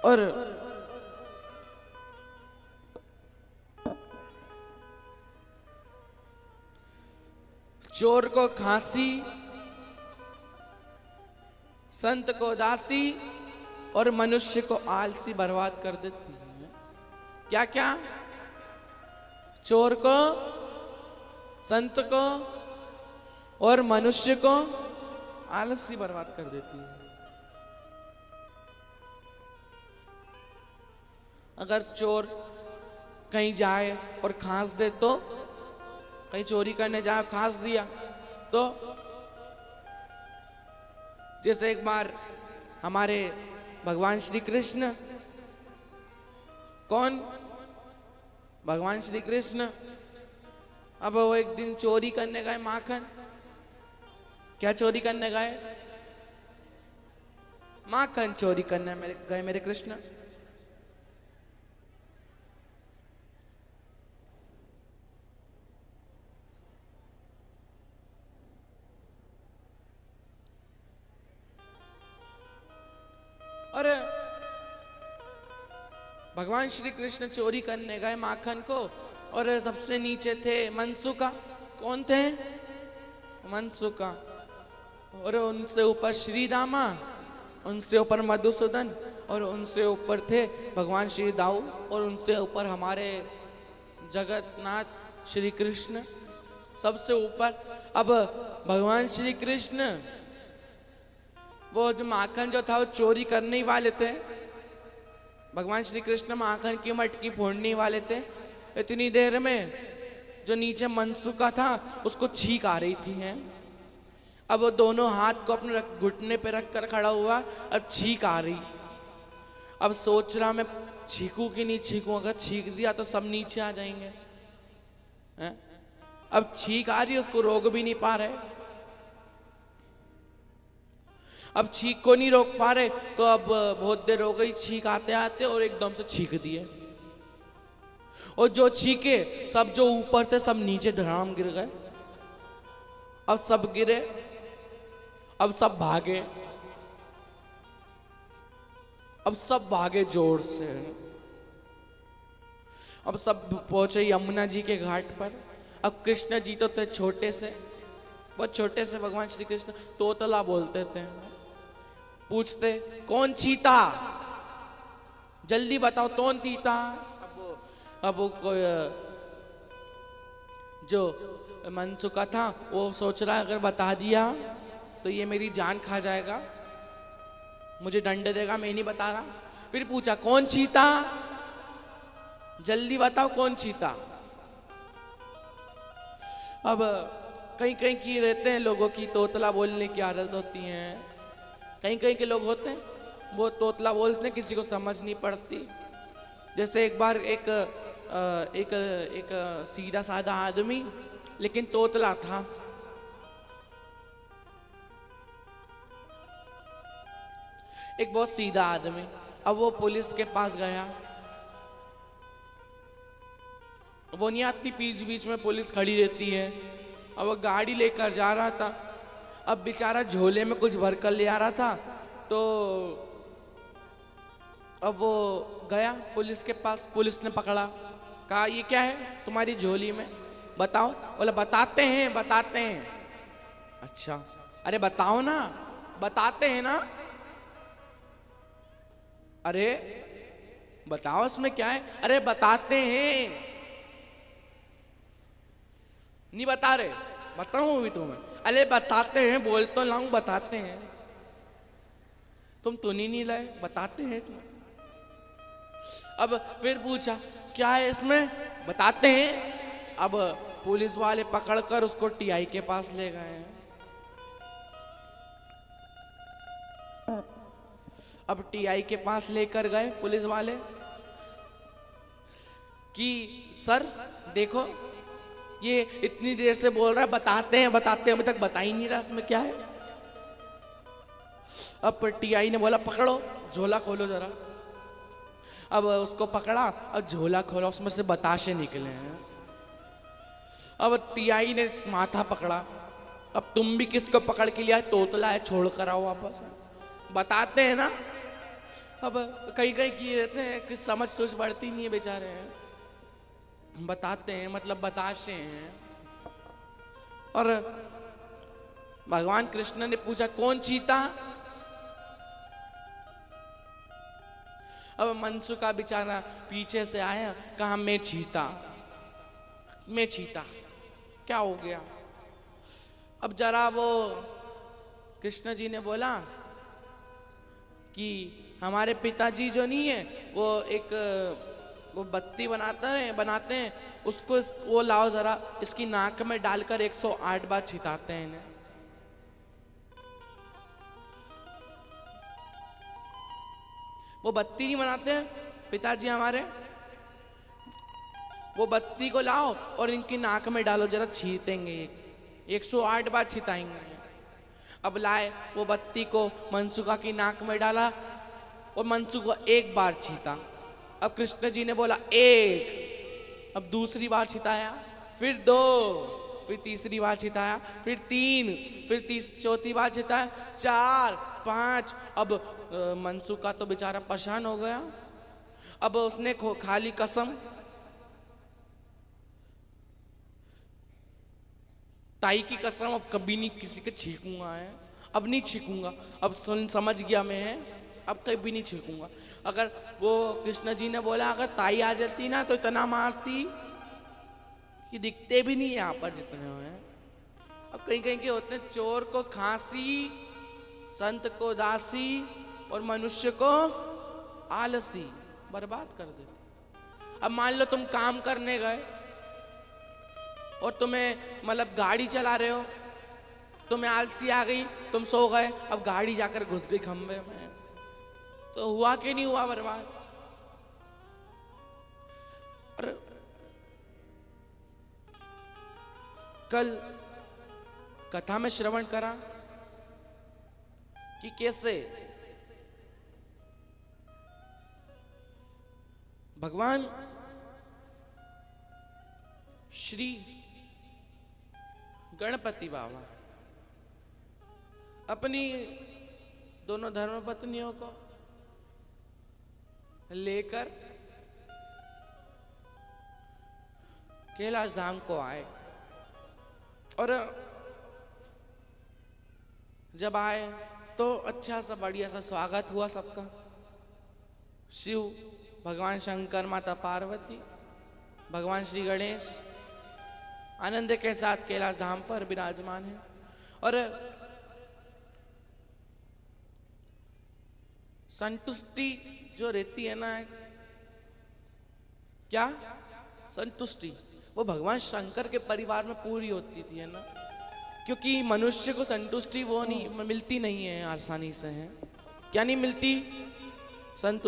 और चोर को खांसी, संत को दासी और मनुष्य को आलसी बर्बाद कर देती है। क्या क्या? चोर को, संत को और मनुष्य को आलसी बर्बाद कर देती है। अगर चोर कहीं जाए और खांस दे तो, कहीं चोरी करने जाए खांस दिया तो, जैसे एक बार हमारे भगवान श्री कृष्ण, कौन? भगवान श्री कृष्ण। अब वो एक दिन चोरी करने गए माखन। क्या चोरी करने गए? माखन चोरी करने गए मेरे कृष्ण। और भगवान श्री कृष्ण चोरी करने गए माखन को, और सबसे नीचे थे मनसुका। कौन थे? मनसुका। और उनसे ऊपर श्री रामा, उनसे ऊपर मधुसूदन, और उनसे ऊपर थे भगवान श्री दाऊ, और उनसे ऊपर हमारे जगन्नाथ श्री कृष्ण, सबसे ऊपर। अब भगवान श्री कृष्ण, वो जो माखन जो था वो चोरी करने ही वाले थे। भगवान श्री कृष्ण माखन की मटकी फोड़ने वाले थे। इतनी देर में जो नीचे मनसुका था उसको छींक आ रही थी है। अब वो दोनों हाथ को अपने घुटने पे रख कर खड़ा हुआ, अब छींक आ रही। अब सोच रहा मैं छींकू कि नहीं छींकू, अगर छींक दिया तो सब नीचे आ जाएंगे है? अब छींक आ रही, उसको रोक भी नहीं पा रहे। अब छींक को नहीं रोक पा रहे तो अब बहुत देर हो गई छींक आते आते, और एकदम से छींक दिए। और जो छींके सब जो ऊपर थे सब नीचे धड़ाम गिर गए। अब सब गिरे, अब सब भागे, अब सब भागे जोर से। अब सब पहुंचे यमुना जी के घाट पर। अब कृष्ण जी तो थे छोटे से, बहुत छोटे से। भगवान श्री कृष्ण तोतला बोलते थे। पूछते कौन चीता, जल्दी बताओ कौन चीता। अब वो जो मनसुका था वो सोच रहा है अगर बता दिया तो ये मेरी जान खा जाएगा, मुझे दंड देगा, मैं नहीं बता रहा। फिर पूछा कौन चीता, जल्दी बताओ कौन चीता। अब कहीं कहीं की रहते हैं लोगों की तोतला बोलने की आदत होती है। कहीं कहीं के लोग होते हैं वो तोतला बोलते हैं, किसी को समझ नहीं पड़ती। जैसे एक बार एक सीधा साधा आदमी लेकिन तोतला था। एक बहुत सीधा आदमी, अब वो पुलिस के पास गया। वो नहीं आती, बीच बीच में पुलिस खड़ी रहती है। अब वो गाड़ी लेकर जा रहा था। अब बेचारा झोले में कुछ भर कर ले आ रहा था, तो अब वो गया पुलिस के पास। पुलिस ने पकड़ा, कहा ये क्या है तुम्हारी झोली में, बताओ। बोला बताते हैं बताते हैं। अच्छा, अरे बताओ ना, बताते हैं ना। अरे बताओ उसमें क्या है। अरे बताते हैं, नहीं बता रहे, बताऊं भी तुम्हें। अरे बताते हैं, बोल तो लाऊं, बताते हैं। तुम तो नहीं लाए, बताते हैं इसमें। अब फिर पूछा क्या है इसमें, बताते हैं। अब पुलिस वाले पकड़कर उसको टीआई के पास ले गए हैं। अब टीआई के पास लेकर गए पुलिस वाले कि सर देखो ये इतनी देर से बोल रहा है बताते हैं बताते हैं, अभी तक बता ही नहीं रहा इसमें क्या है। अब टीआई ने बोला पकड़ो, झोला खोलो जरा। अब उसको पकड़ा, अब झोला खोला, उसमें से बताशे निकले हैं। अब टीआई ने माथा पकड़ा, अब तुम भी किसको पकड़ के लिया, तोतला है, छोड़ कर आओ वापस। बताते हैं ना। अब कई कई किए रहते हैं कि समझ सोच बढ़ती नहीं है बेचारे हैं, बताते हैं मतलब बताशे हैं। और भगवान कृष्ण ने पूछा कौन चीता? अब मनसुका बेचारा पीछे से आया, कहा मैं चीता, मैं चीता, क्या हो गया? अब जरा वो कृष्ण जी ने बोला कि हमारे पिताजी जो नहीं है वो बत्ती बनाते हैं उसको वो लाओ जरा, इसकी नाक में डालकर 108 बार छिताते हैं इन्हें। वो बत्ती नहीं बनाते हैं पिताजी हमारे, वो बत्ती को लाओ और इनकी नाक में डालो जरा, छीतेंगे 108 बार छिताएंगे। अब लाए वो बत्ती को मनसुका की नाक में डाला और मनसुका एक बार छीता। अब कृष्ण जी ने बोला एक, अब दूसरी बार छिताया, फिर 2, फिर तीसरी बार छिताया, फिर 3, फिर चौथी बार छिताया, 4, 5। अब मनसुका तो बेचारा परेशान हो गया। अब उसने खाली कसम, ताई की कसम, अब कभी नहीं किसी के छीकूंगा है, अब नहीं छीकूंगा, अब समझ गया मैं है, अब कभी नहीं छीकूंगा। अगर वो कृष्ण जी ने बोला अगर ताई आ जाती ना तो इतना मारती कि दिखते भी नहीं यहाँ पर जितने हैं। अब कहीं कहीं के होते हैं, चोर को खांसी, संत को दासी और मनुष्य को आलसी, बर्बाद कर देते। अब मान लो तुम काम करने गए और तुम्हें मतलब गाड़ी चला रहे हो, तुम्हें आलसी आ गई, तुम सो गए, अब गाड़ी जाकर घुस गई खंबे में, तो हुआ कि नहीं हुआ बर्बाद? और कल कथा में श्रवण करा कि कैसे भगवान श्री गणपति बाबा अपनी दोनों धर्मपत्नियों को लेकर कैलाश धाम को आए। और जब आए तो अच्छा सा बढ़िया सा स्वागत हुआ सबका। शिव, भगवान शंकर, माता पार्वती, भगवान श्री गणेश आनंद के साथ कैलाश धाम पर विराजमान है। और संतुष्टि जो रहती है ना, क्या संतुष्टि, वो भगवान शंकर के परिवार में पूरी होती थी, है ना, क्योंकि मनुष्य को संतुष्टि वो नहीं मिलती नहीं है आसानी से, है क्या नहीं मिलती संतुष्टि।